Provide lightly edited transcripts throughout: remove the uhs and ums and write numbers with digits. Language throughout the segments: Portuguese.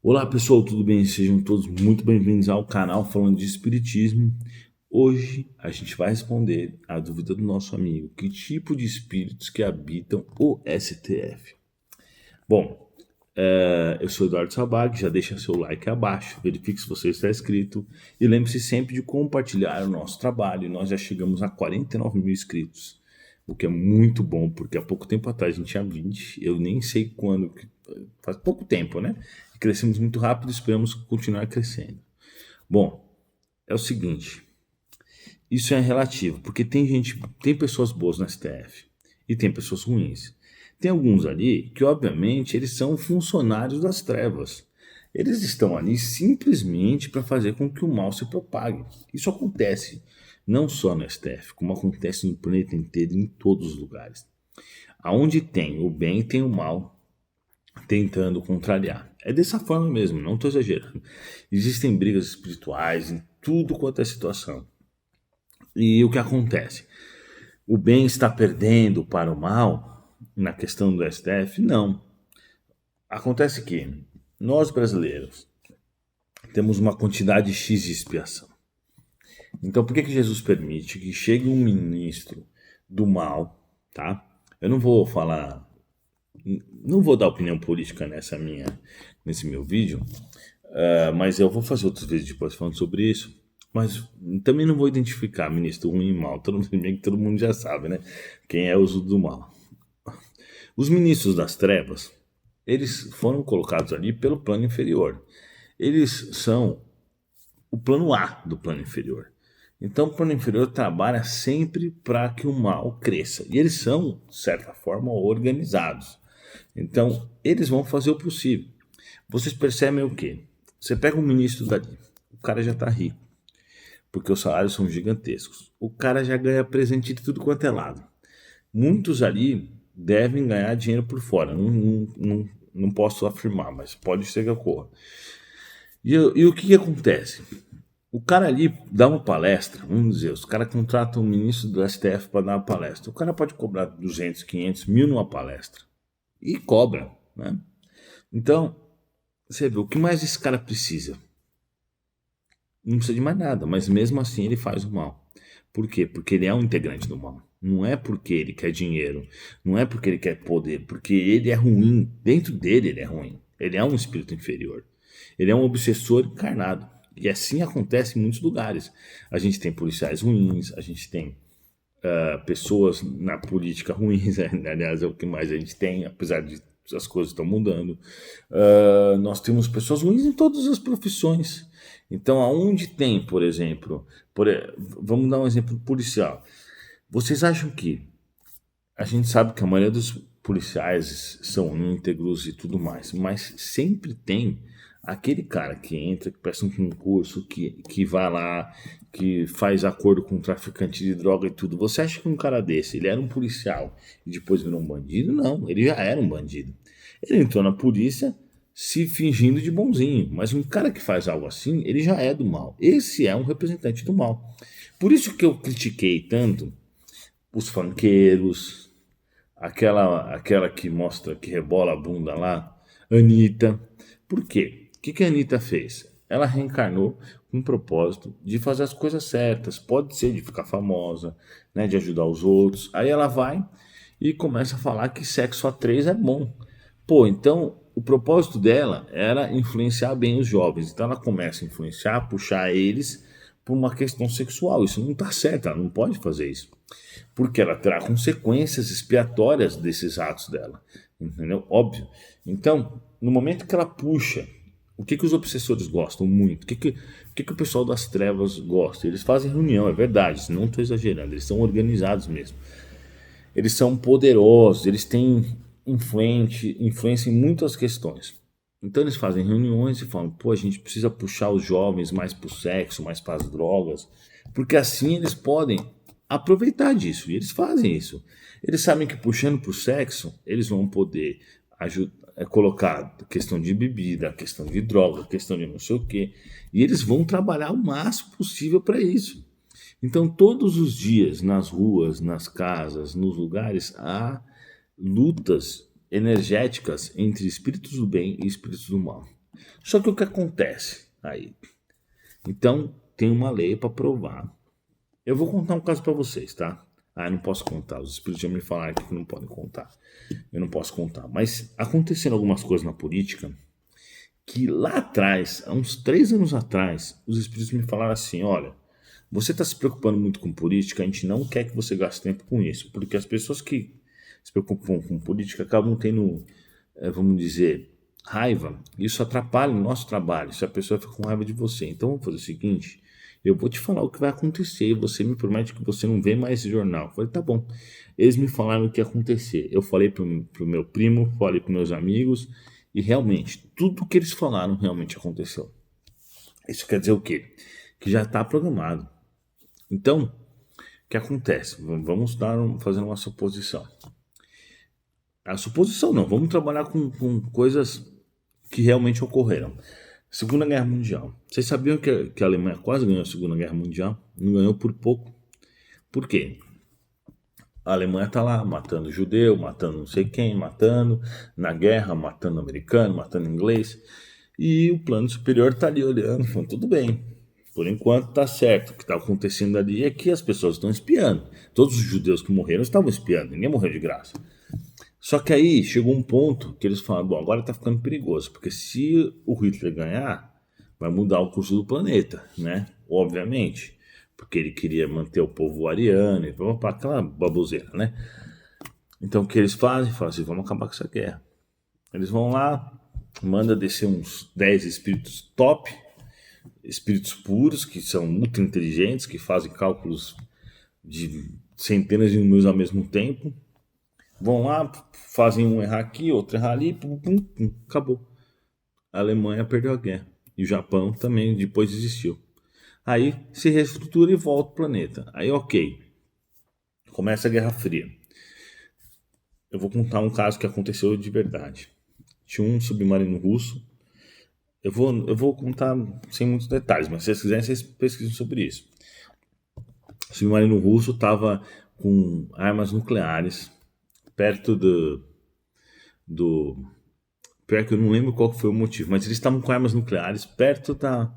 Olá pessoal, tudo bem? Sejam todos muito bem-vindos ao canal falando de Espiritismo. Hoje a gente vai responder a dúvida do nosso amigo: que tipo de espíritos que habitam o STF? Bom, eu sou Eduardo Sabag, já deixa seu like abaixo, verifique se você está inscrito e lembre-se sempre de compartilhar o nosso trabalho. Nós já chegamos a 49 mil inscritos, o que é muito bom, porque há pouco tempo atrás a gente tinha 20, eu nem sei quando, faz pouco tempo, né? Crescemos muito rápido e esperamos continuar crescendo. Bom, é o seguinte, isso é relativo, porque tem pessoas boas no STF e tem pessoas ruins. Tem alguns ali que, obviamente, eles são funcionários das trevas. Eles estão ali simplesmente para fazer com que o mal se propague. Isso acontece não só no STF, como acontece no planeta inteiro, em todos os lugares. Aonde tem o bem, tem o mal tentando contrariar. É dessa forma mesmo, não estou exagerando. Existem brigas espirituais em tudo quanto é situação. E o que acontece? O bem está perdendo para o mal na questão do STF? Não. Acontece que nós brasileiros temos uma quantidade X de expiação. Então por que Jesus permite que chegue um ministro do mal, tá? Eu não vou dar opinião política nesse meu vídeo, mas eu vou fazer outros vídeos depois falando sobre isso. Mas também não vou identificar ministro ruim e mal, todo mundo já sabe, né? Quem é o uso do mal. Os ministros das trevas, eles foram colocados ali pelo plano inferior. Eles são o plano A do plano inferior. Então o plano inferior trabalha sempre para que o mal cresça. E eles são, de certa forma, organizados. Então, eles vão fazer o possível. Vocês percebem o quê? Você pega um ministro dali, o cara já está rico, porque os salários são gigantescos. O cara já ganha presente de tudo quanto é lado. Muitos ali devem ganhar dinheiro por fora. Não posso afirmar, mas pode ser que ocorra. E o que acontece? O cara ali dá uma palestra, vamos dizer, os caras contratam um ministro do STF para dar uma palestra. O cara pode cobrar 200, 500 mil numa palestra. E cobra, né? Então, você vê, o que mais esse cara precisa? Não precisa de mais nada, mas mesmo assim ele faz o mal. Por quê? Porque ele é um integrante do mal. Não é porque ele quer dinheiro, não é porque ele quer poder, porque ele é ruim. Dentro dele ele é ruim. Ele é um espírito inferior. Ele é um obsessor encarnado. E assim acontece em muitos lugares. A gente tem policiais ruins, a gente tem pessoas na política ruins, aliás, é o que mais a gente tem, apesar de as coisas estão mudando. Nós temos pessoas ruins em todas as profissões. Então, aonde tem, por exemplo, vamos dar um exemplo policial. Vocês acham que a gente sabe que a maioria dos policiais são íntegros e tudo mais, mas sempre tem aquele cara que entra, que presta um concurso, que vai lá, que faz acordo com um traficante de droga e tudo. Você acha que um cara desse, ele era um policial e depois virou um bandido? Não, ele já era um bandido. Ele entrou na polícia se fingindo de bonzinho, mas um cara que faz algo assim, ele já é do mal. Esse é um representante do mal. Por isso que eu critiquei tanto os funkeiros, aquela que mostra, que rebola a bunda lá, Anitta. Por quê? O que a Anitta fez? Ela reencarnou com o propósito de fazer as coisas certas, pode ser de ficar famosa, né, de ajudar os outros. Aí ela vai e começa a falar que sexo a três é bom. Pô, então o propósito dela era influenciar bem os jovens. Então ela começa a influenciar, puxar eles por uma questão sexual. Isso não está certo, ela não pode fazer isso. Porque ela terá consequências expiatórias desses atos dela. Entendeu? Óbvio. Então, no momento que ela puxa, o que os obsessores gostam muito? O que o pessoal das trevas gosta? Eles fazem reunião, é verdade, não estou exagerando, eles são organizados mesmo. Eles são poderosos, eles têm influência em muitas questões. Então eles fazem reuniões e falam, pô, a gente precisa puxar os jovens mais para o sexo, mais para as drogas, porque assim eles podem aproveitar disso, e eles fazem isso. Eles sabem que puxando para o sexo, eles vão poder colocar questão de bebida, questão de droga, questão de não sei o quê, e eles vão trabalhar o máximo possível para isso. Então, todos os dias, nas ruas, nas casas, nos lugares, há lutas energéticas entre espíritos do bem e espíritos do mal. Só que o que acontece aí? Então, tem uma lei para provar. Eu vou contar um caso para vocês, tá? Ah, eu não posso contar. Os espíritos já me falaram aqui que não podem contar. Eu não posso contar. Mas aconteceram algumas coisas na política que lá atrás, há uns 3 anos atrás, os espíritos me falaram assim: olha, você está se preocupando muito com política, a gente não quer que você gaste tempo com isso, porque as pessoas que se preocupam com política acabam tendo, vamos dizer, raiva. Isso atrapalha o nosso trabalho, se a pessoa fica com raiva de você. Então vamos fazer o seguinte: eu vou te falar o que vai acontecer e você me promete que você não vê mais esse jornal. Eu falei, tá bom. Eles me falaram o que ia acontecer. Eu falei pro meu primo, falei pros meus amigos, e realmente, tudo que eles falaram realmente aconteceu. Isso quer dizer o quê? Que já está programado. Então, o que acontece? Vamos fazer uma suposição. A suposição não, vamos trabalhar com coisas que realmente ocorreram. Segunda Guerra Mundial. Vocês sabiam que a Alemanha quase ganhou a Segunda Guerra Mundial? Não ganhou por pouco. Por quê? A Alemanha tá lá matando judeu, matando não sei quem, matando na guerra, matando americano, matando inglês. E o plano superior tá ali olhando, falando, tudo bem. Por enquanto tá certo. O que tá acontecendo ali é que as pessoas estão espiando. Todos os judeus que morreram estavam espiando, ninguém morreu de graça. Só que aí chegou um ponto que eles falaram, bom, agora tá ficando perigoso, porque se o Hitler ganhar, vai mudar o curso do planeta, né? Obviamente, porque ele queria manter o povo ariano e vamos para aquela baboseira, né? Então o que eles fazem? Falam assim, vamos acabar com essa guerra. Eles vão lá, manda descer uns 10 espíritos top, espíritos puros, que são muito inteligentes, que fazem cálculos de centenas de números ao mesmo tempo. Vão lá, fazem um errar aqui, outro errar ali, pum, pum, pum, acabou. A Alemanha perdeu a guerra. E o Japão também depois desistiu. Aí se reestrutura e volta o planeta. Aí ok. Começa a Guerra Fria. Eu vou contar um caso que aconteceu de verdade. Tinha um submarino russo. Eu vou contar sem muitos detalhes, mas se vocês quiserem, vocês pesquisam sobre isso. O submarino russo estava com armas nucleares perto do. Pior que eu não lembro qual foi o motivo, mas eles estavam com armas nucleares perto da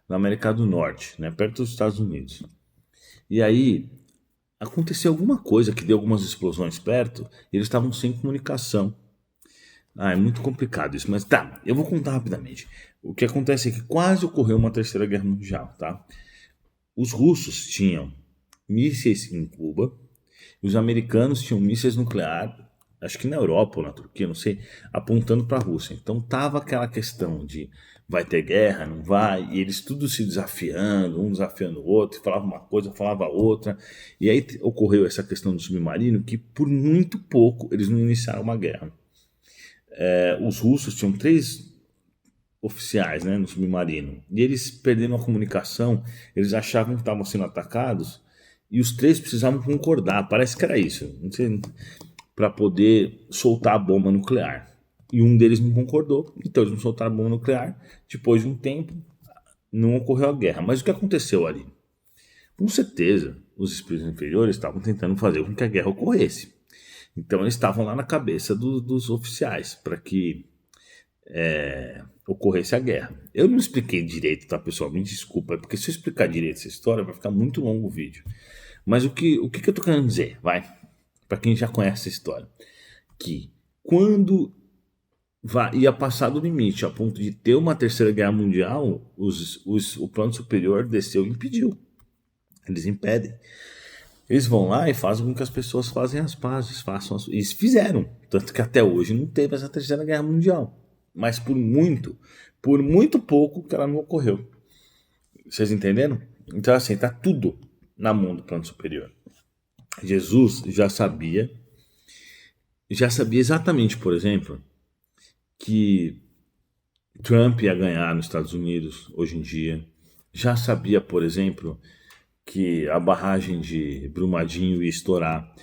América do Norte, né, perto dos Estados Unidos. E aí aconteceu alguma coisa que deu algumas explosões perto e eles estavam sem comunicação. Ah, é muito complicado isso, mas tá, eu vou contar rapidamente. O que acontece é que quase ocorreu uma terceira guerra mundial, tá? Os russos tinham mísseis em Cuba, e os americanos tinham mísseis nucleares, acho que na Europa ou na Turquia, não sei, apontando para a Rússia. Então tava aquela questão de vai ter guerra, não vai, e eles tudo se desafiando, um desafiando o outro, falava uma coisa, falava outra. E aí ocorreu essa questão do submarino que por muito pouco eles não iniciaram uma guerra. Os russos tinham 3 oficiais, né, no submarino, e eles perderam a comunicação, eles achavam que estavam sendo atacados e os 3 precisavam concordar, parece que era isso, não sei, para poder soltar a bomba nuclear. E um deles não concordou, então eles não soltaram a bomba nuclear. Depois de um tempo, não ocorreu a guerra. Mas o que aconteceu ali? Com certeza, os espíritos inferiores estavam tentando fazer com que a guerra ocorresse. Então eles estavam lá na cabeça dos oficiais para que ocorresse a guerra. Eu não expliquei direito, tá, pessoal? Me desculpa, porque se eu explicar direito essa história, vai ficar muito longo o vídeo. Mas o que eu tô querendo dizer, vai? Para quem já conhece a história, que quando ia passar do limite a ponto de ter uma terceira guerra mundial, o plano superior desceu e impediu. Eles impedem. Eles vão lá e fazem com que as pessoas façam as pazes, e eles fizeram. Tanto que até hoje não teve essa terceira guerra mundial. Mas por muito pouco que ela não ocorreu. Vocês entenderam? Então assim, tá tudo na mão do plano superior. Jesus já sabia exatamente, por exemplo, que Trump ia ganhar nos Estados Unidos hoje em dia. Já sabia, por exemplo, que a barragem de Brumadinho ia estourar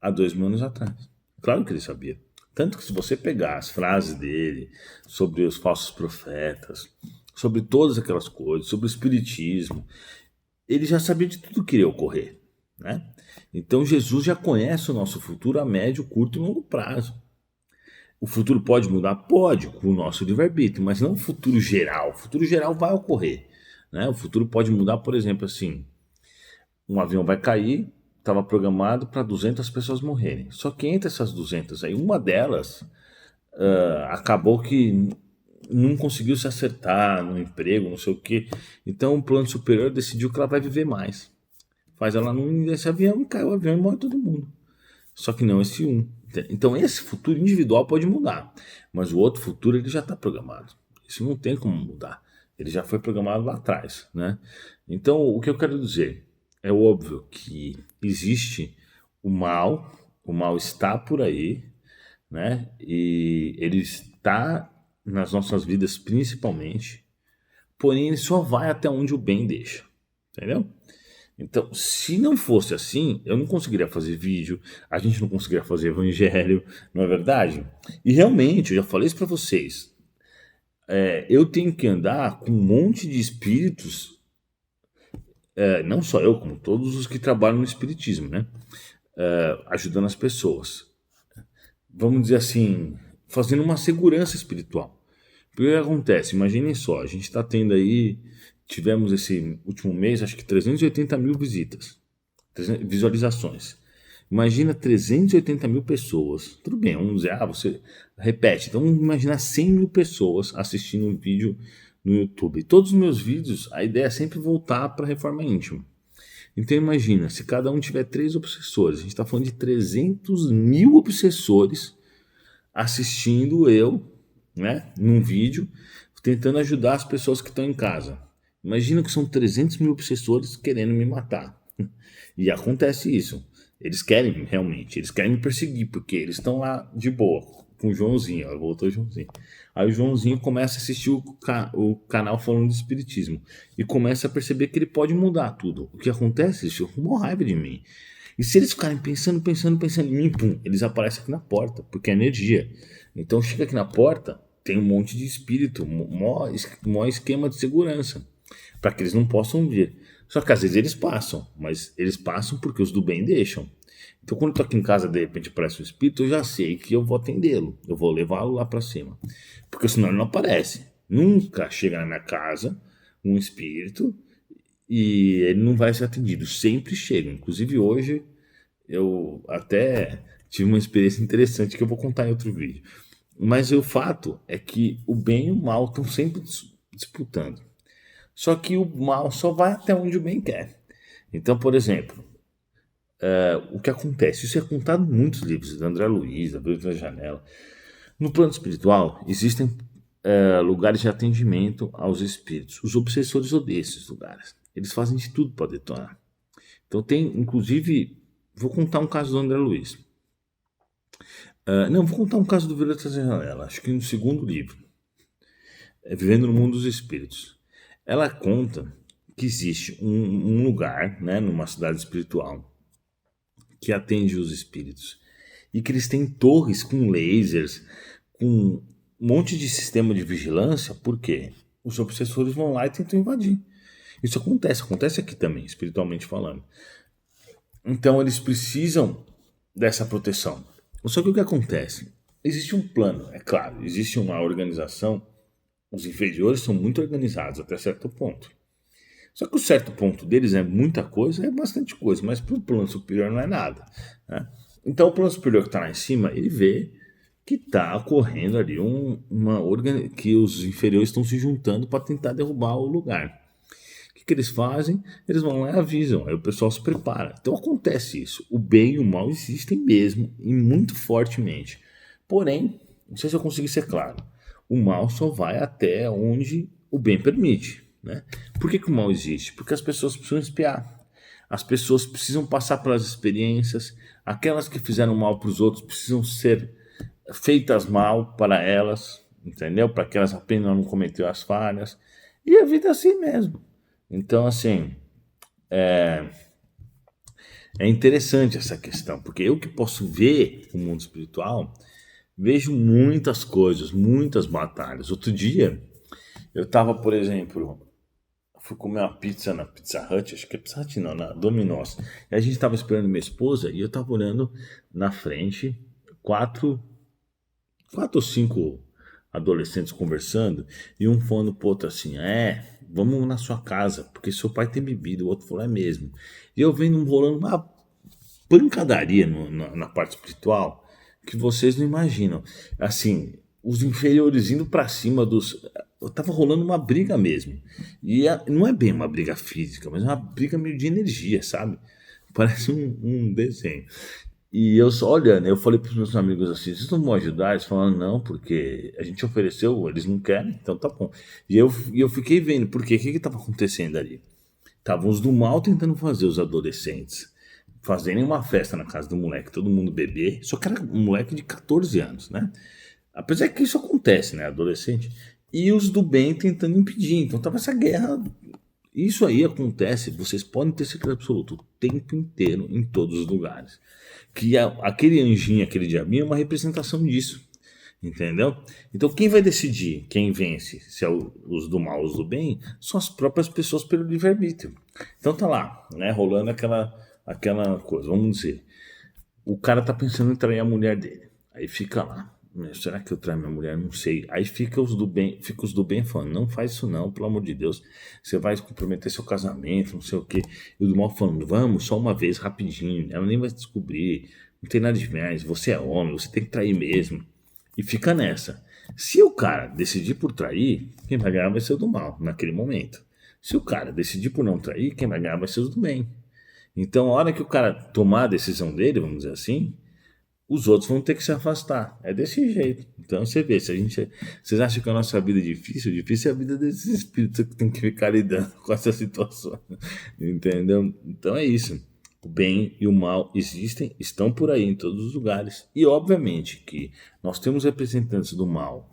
há 2.000 anos atrás. Claro que ele sabia. Tanto que se você pegar as frases dele sobre os falsos profetas, sobre todas aquelas coisas, sobre o espiritismo, ele já sabia de tudo que iria ocorrer, né? Então Jesus já conhece o nosso futuro a médio, curto e longo prazo. O futuro pode mudar? Pode, com o nosso livre-arbítrio, mas não o futuro geral. O futuro geral vai ocorrer, né? O futuro pode mudar, por exemplo, assim, um avião vai cair, estava programado para 200 pessoas morrerem. Só que entre essas 200 aí, uma delas acabou que não conseguiu se acertar no emprego, não sei o quê. Então o plano superior decidiu que ela vai viver mais. Faz ela não ir nesse avião e cai o avião e morre todo mundo. Só que não esse um. Então esse futuro individual pode mudar, mas o outro futuro ele já está programado. Isso não tem como mudar. Ele já foi programado lá atrás, né? Então o que eu quero dizer é óbvio que existe o mal está por aí, né? E ele está nas nossas vidas principalmente, porém ele só vai até onde o bem deixa, entendeu? Então, se não fosse assim, eu não conseguiria fazer vídeo, a gente não conseguiria fazer evangelho, não é verdade? E realmente, eu já falei isso para vocês, eu tenho que andar com um monte de espíritos, não só eu, como todos os que trabalham no espiritismo, né? Ajudando as pessoas. Vamos dizer assim, fazendo uma segurança espiritual. Porque o que acontece? Imaginem só, a gente está tendo aí, tivemos esse último mês, acho que 380 mil visitas, visualizações. Imagina 380 mil pessoas. Tudo bem, vamos dizer, você repete. Então vamos imaginar 100 mil pessoas assistindo um vídeo no YouTube. Todos os meus vídeos, a ideia é sempre voltar para a reforma íntima. Então imagina, se cada um tiver 3 obsessores, a gente está falando de 300 mil obsessores assistindo eu, né, num vídeo, tentando ajudar as pessoas que estão em casa. Imagina que são 300 mil obsessores querendo me matar. E acontece isso. Eles querem realmente, eles querem me perseguir, porque eles estão lá de boa, com o Joãozinho, ó, voltou o Joãozinho. Aí o Joãozinho começa a assistir o canal falando de espiritismo e começa a perceber que ele pode mudar tudo. O que acontece? Eles ficam com uma raiva de mim. E se eles ficarem pensando em mim, pum, eles aparecem aqui na porta, porque é energia. Então chega aqui na porta, tem um monte de espírito, maior esquema de segurança, para que eles não possam vir. Só que às vezes eles passam, mas eles passam porque os do bem deixam. Então quando eu tô aqui em casa, de repente aparece um espírito, eu já sei que eu vou atendê-lo, eu vou levá-lo lá para cima. Porque senão ele não aparece. Nunca chega na minha casa um espírito e ele não vai ser atendido. Sempre chega. Inclusive hoje eu até tive uma experiência interessante que eu vou contar em outro vídeo. Mas o fato é que o bem e o mal estão sempre disputando. Só que o mal só vai até onde o bem quer. Então, por exemplo, o que acontece? Isso é contado em muitos livros, da André Luiz, da Bruxa da Janela. No plano espiritual, existem lugares de atendimento aos espíritos. Os obsessores odeiam esses lugares. Eles fazem de tudo para detonar. Então tem, inclusive, vou contar um caso do André Luiz. Não, vou contar um caso do Violeta da Janela, acho que no segundo livro, Vivendo no Mundo dos Espíritos. Ela conta que existe um lugar, né, numa cidade espiritual, que atende os espíritos. E que eles têm torres com lasers, com um monte de sistema de vigilância, porque os obsessores vão lá e tentam invadir. Isso acontece aqui também, espiritualmente falando. Então eles precisam dessa proteção. Só que o que acontece? Existe um plano, é claro, existe uma organização. Os inferiores são muito organizados até certo ponto. Só que o certo ponto deles é muita coisa, é bastante coisa, mas para o plano superior não é nada, né? Então o plano superior que está lá em cima, ele vê que está ocorrendo ali que os inferiores estão se juntando para tentar derrubar o lugar. O que eles fazem? Eles vão lá e avisam, aí o pessoal se prepara. Então acontece isso. O bem e o mal existem mesmo, e muito fortemente. Porém, não sei se eu consegui ser claro, o mal só vai até onde o bem permite, né? Por que o mal existe? Porque as pessoas precisam espiar. As pessoas precisam passar pelas experiências. Aquelas que fizeram mal para os outros precisam ser feitas mal para elas, entendeu? Para que elas aprendam a não cometer as falhas. E a vida é assim mesmo. Então, assim, é interessante essa questão, porque eu que posso ver o mundo espiritual, vejo muitas coisas, muitas batalhas. Outro dia, eu estava, por exemplo, fui comer uma pizza na Pizza Hut, acho que é Pizza Hut não, na Domino's. E a gente estava esperando minha esposa e eu estava olhando na frente 4 quatro ou cinco adolescentes conversando e um falando pro outro assim, vamos na sua casa, porque seu pai tem bebido, o outro falou, é mesmo. E eu vendo rolando uma pancadaria na parte espiritual que vocês não imaginam. Assim, os inferiores indo pra cima dos. Tava rolando uma briga mesmo. Não é bem uma briga física, mas é uma briga meio de energia, sabe? Parece um desenho. E eu só olhando, eu falei pros meus amigos assim, vocês não vão ajudar? Eles falaram, não, porque a gente ofereceu, eles não querem, então tá bom. E eu fiquei vendo, porque o que que tava acontecendo ali? Estavam os do mal tentando fazer os adolescentes fazerem uma festa na casa do moleque, todo mundo beber, só que era um moleque de 14 anos, né? Apesar que isso acontece, né? Adolescente. E os do bem tentando impedir. Então tava essa guerra. Isso aí acontece, vocês podem ter certeza absoluta, o tempo inteiro, em todos os lugares. Aquele anjinho, aquele diabinho é uma representação disso. Entendeu? Então quem vai decidir quem vence, se é os do mal ou os do bem, são as próprias pessoas pelo livre-arbítrio. Então tá lá, né, rolando aquela coisa, vamos dizer. O cara tá pensando em trair a mulher dele. Aí fica lá. Será que eu traio minha mulher? Não sei. Aí fica os do bem falando, não faz isso não, pelo amor de Deus. Você vai comprometer seu casamento, não sei o quê. E o do mal falando, vamos, só uma vez, rapidinho. Ela nem vai descobrir. Não tem nada demais. Você é homem, você tem que trair mesmo. E fica nessa. Se o cara decidir por trair, quem vai ganhar vai ser o do mal, naquele momento. Se o cara decidir por não trair, quem vai ganhar vai ser o do bem. Então, a hora que o cara tomar a decisão dele, vamos dizer assim, os outros vão ter que se afastar. É desse jeito. Então você vê, se a gente. Vocês acham que a nossa vida é difícil? Difícil é a vida desses espíritos que tem que ficar lidando com essa situação. Entendeu? Então é isso. O bem e o mal existem, estão por aí em todos os lugares. E obviamente que nós temos representantes do mal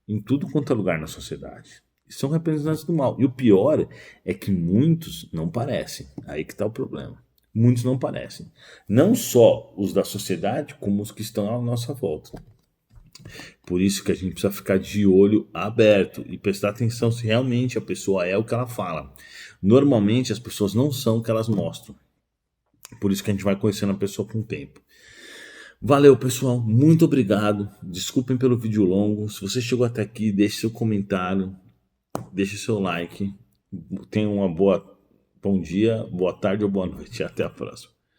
em tudo quanto é lugar na sociedade. São representantes do mal. E o pior é que muitos não parecem. Aí que está o problema. Muitos não parecem. Não só os da sociedade, como os que estão à nossa volta. Por isso que a gente precisa ficar de olho aberto e prestar atenção se realmente a pessoa é o que ela fala. Normalmente as pessoas não são o que elas mostram. Por isso que a gente vai conhecendo a pessoa com o tempo. Valeu, pessoal. Muito obrigado. Desculpem pelo vídeo longo. Se você chegou até aqui, deixe seu comentário, deixe seu like. Tenha bom dia, boa tarde ou boa noite. Até a próxima.